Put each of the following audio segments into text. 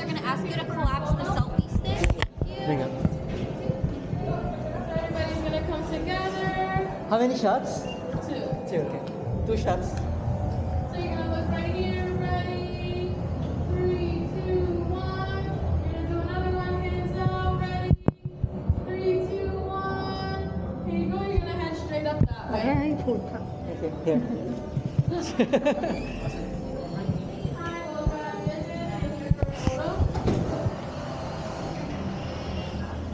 they're gonna ask you to collapse the selfie stick. There you go. Everybody's gonna come together. How many shots? 2. 2, okay. 2 shots. So you're gonna look right here, ready? 3, 2, 1. You're gonna do another one, hands out, ready? 3, 2, 1. Here you go, you're gonna head straight up that way. Okay, here. Hi, we'll grab business and here for a photo.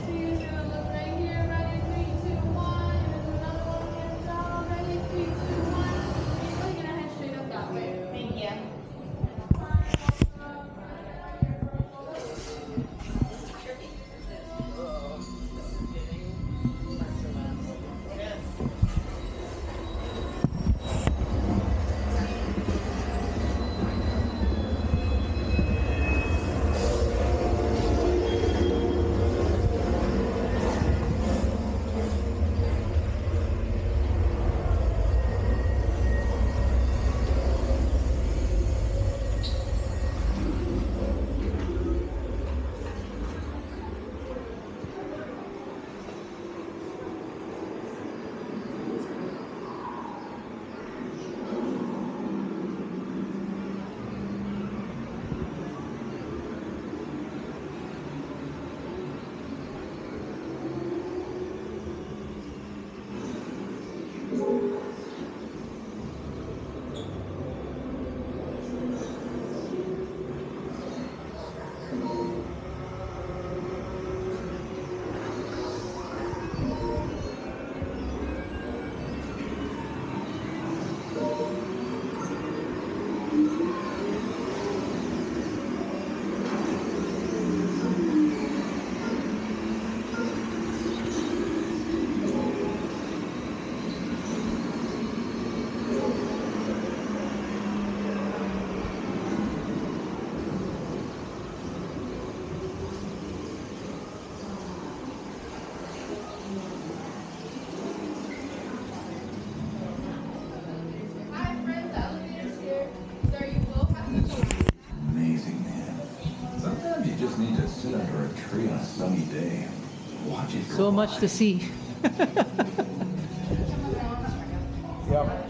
So you're just gonna look right here, ready? 3, 2, 1. You're gonna do another one, hands out, ready? 3, 2, 1. Here you go, you're gonna head straight up that way. Thank you. Amazing, man. Sometimes you just need to sit under a tree on a sunny day. Watch it. So much to see. Yep.